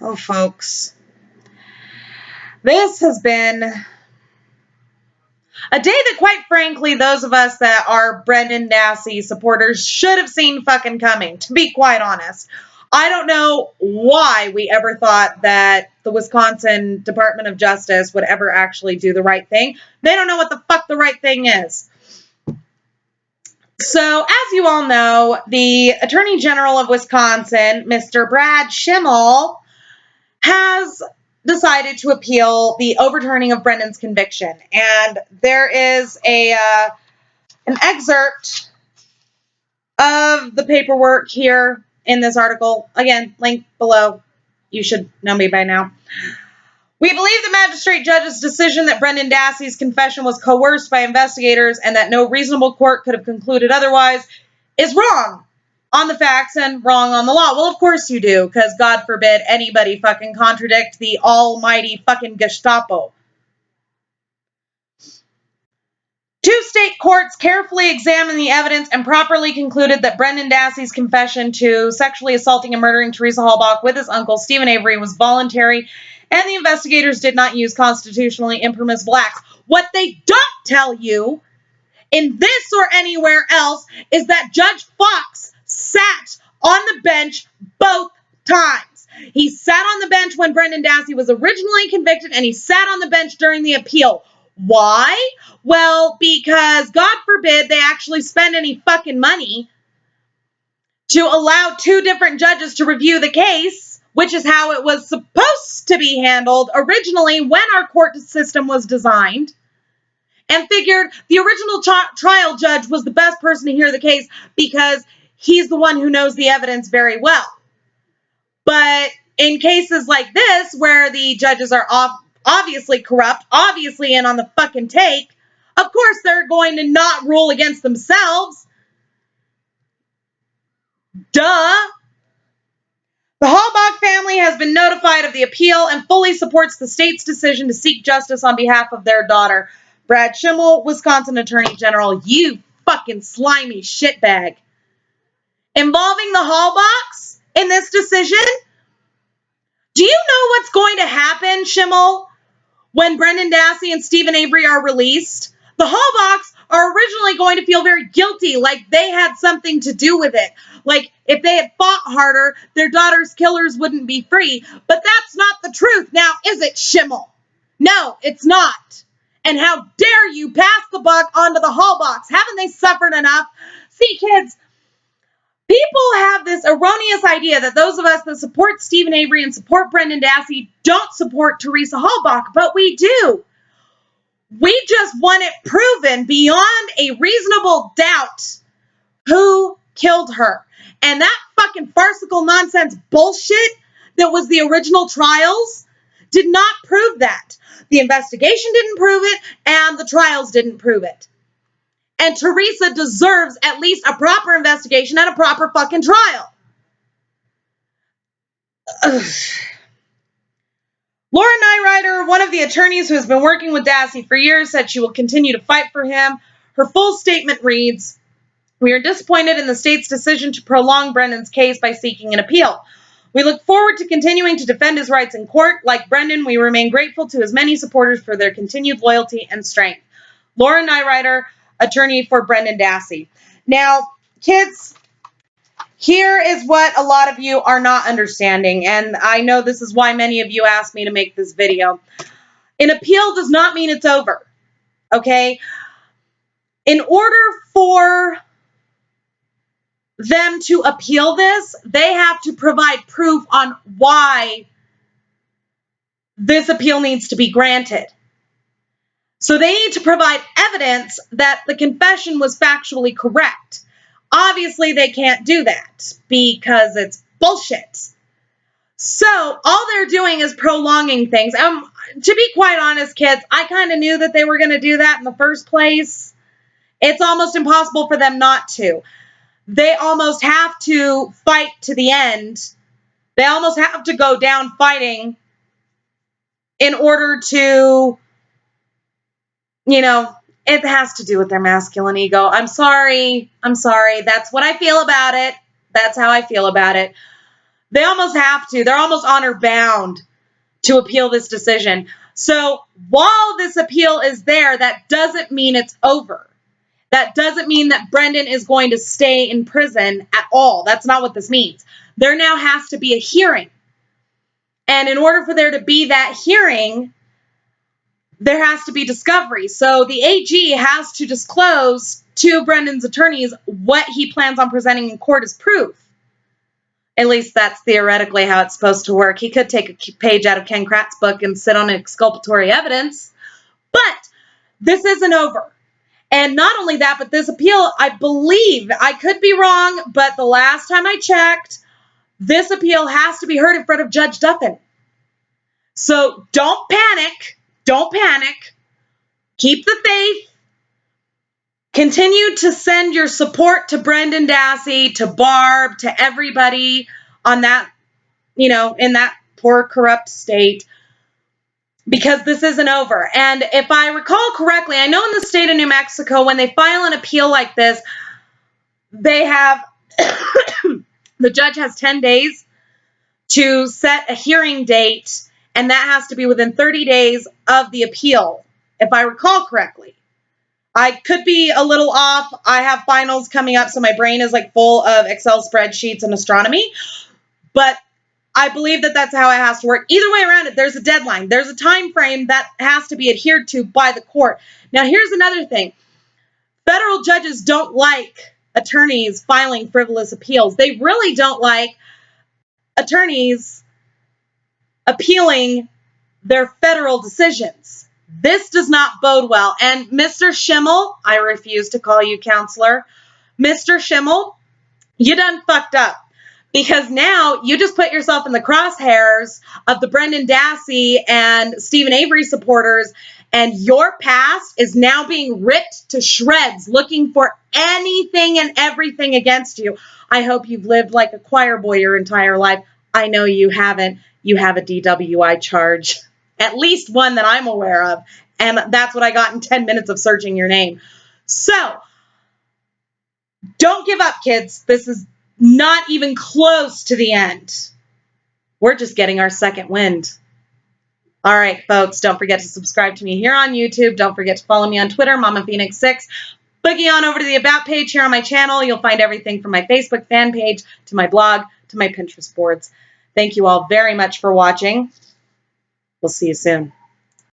Oh, folks, this has been a day that, quite frankly, those of us that are Brendan Dassey supporters should have seen fucking coming, to be quite honest. I don't know why we ever thought that the Wisconsin Department of Justice would ever actually do the right thing. They don't know what the fuck the right thing is. So, as you all know, the Attorney General of Wisconsin, Mr. Brad Schimmel, has decided to appeal the overturning of Brendan's conviction. And there is an excerpt of the paperwork here in this article. Again, link below. You should know me by now. We believe the magistrate judge's decision that Brendan Dassey's confession was coerced by investigators and that no reasonable court could have concluded otherwise is wrong on the facts and wrong on the law. Well, of course you do, because God forbid anybody fucking contradict the almighty fucking Gestapo. Two state courts carefully examined the evidence and properly concluded that Brendan Dassey's confession to sexually assaulting and murdering Teresa Halbach with his uncle Stephen Avery was voluntary, and the investigators did not use constitutionally impermissible acts. What they don't tell you in this or anywhere else is that Judge Fox sat on the bench both times. He sat on the bench when Brendan Dassey was originally convicted, and he sat on the bench during the appeal. Why? Well, because God forbid they actually spend any fucking money to allow two different judges to review the case, which is how it was supposed to be handled originally when our court system was designed, and figured the original trial judge was the best person to hear the case because he's the one who knows the evidence very well. But in cases like this, where the judges are obviously corrupt, obviously in on the fucking take, of course they're going to not rule against themselves. Duh. The Halbach family has been notified of the appeal and fully supports the state's decision to seek justice on behalf of their daughter. Brad Schimmel, Wisconsin Attorney General, you fucking slimy shitbag. Involving the Halbachs in this decision? Do you know what's going to happen, Schimmel, when Brendan Dassey and Stephen Avery are released? The Halbachs are originally going to feel very guilty, like they had something to do with it. Like, if they had fought harder, their daughter's killers wouldn't be free. But that's not the truth, now is it, Schimmel? No, it's not. And how dare you pass the buck onto the Halbachs? Haven't they suffered enough? See, kids, people have this erroneous idea that those of us that support Stephen Avery and support Brendan Dassey don't support Teresa Halbach, but we do. We just want it proven beyond a reasonable doubt who killed her. And that fucking farcical nonsense bullshit that was the original trials did not prove that. The investigation didn't prove it, and the trials didn't prove it. And Teresa deserves at least a proper investigation and a proper fucking trial. Ugh. Laura Nyrider, one of the attorneys who has been working with Dassey for years, said she will continue to fight for him. Her full statement reads, "We are disappointed in the state's decision to prolong Brendan's case by seeking an appeal. We look forward to continuing to defend his rights in court. Like Brendan, we remain grateful to his many supporters for their continued loyalty and strength." Laura Nyrider, attorney for Brendan Dassey. Now, kids, here is what a lot of you are not understanding, and I know this is why many of you asked me to make this video. An appeal does not mean it's over, okay? In order for them to appeal this, they have to provide proof on why this appeal needs to be granted. So they need to provide evidence that the confession was factually correct. Obviously, they can't do that because it's bullshit. So all they're doing is prolonging things. To be quite honest, kids, I kind of knew that they were going to do that in the first place. It's almost impossible for them not to. They almost have to fight to the end. They almost have to go down fighting in order to, you know, it has to do with their masculine ego. I'm sorry. That's what I feel about it. That's how I feel about it. They almost have to. They're almost honor bound to appeal this decision. So while this appeal is there, that doesn't mean it's over. That doesn't mean that Brendan is going to stay in prison at all. That's not what this means. There now has to be a hearing. And in order for there to be that hearing, there has to be discovery. So the AG has to disclose to Brendan's attorneys what he plans on presenting in court as proof. At least that's theoretically how it's supposed to work. He could take a page out of Ken Kratt's book and sit on exculpatory evidence. But this isn't over. And not only that, but this appeal, I believe, I could be wrong, but the last time I checked, this appeal has to be heard in front of Judge Duffin. So don't panic. Don't panic. Keep the faith. Continue to send your support to Brendan Dassey, to Barb, to everybody on that, in that poor, corrupt state, because this isn't over. And if I recall correctly, I know in the state of New Mexico, when they file an appeal like this, they have, the judge has 10 days to set a hearing date, and that has to be within 30 days of the appeal, if I recall correctly. I could be a little off. I have finals coming up, so my brain is like full of Excel spreadsheets and astronomy. But I believe that that's how it has to work. Either way around it, there's a deadline. There's a time frame that has to be adhered to by the court. Now, here's another thing. Federal judges don't like attorneys filing frivolous appeals. They really don't like attorneys appealing their federal decisions. This does not bode well. And Mr. Schimmel, I refuse to call you counselor, Mr. Schimmel, you done fucked up. Because now you just put yourself in the crosshairs of the Brendan Dassey and Stephen Avery supporters, and your past is now being ripped to shreds, looking for anything and everything against you. I hope you've lived like a choir boy your entire life. I know you haven't. You have a DWI charge. At least one that I'm aware of. And that's what I got in 10 minutes of searching your name. So, don't give up, kids. This is not even close to the end. We're just getting our second wind. All right, folks, don't forget to subscribe to me here on YouTube. Don't forget to follow me on Twitter, Mama Phoenix 6. Boogie on over to the About page here on my channel. You'll find everything from my Facebook fan page to my blog to my Pinterest boards. Thank you all very much for watching. We'll see you soon.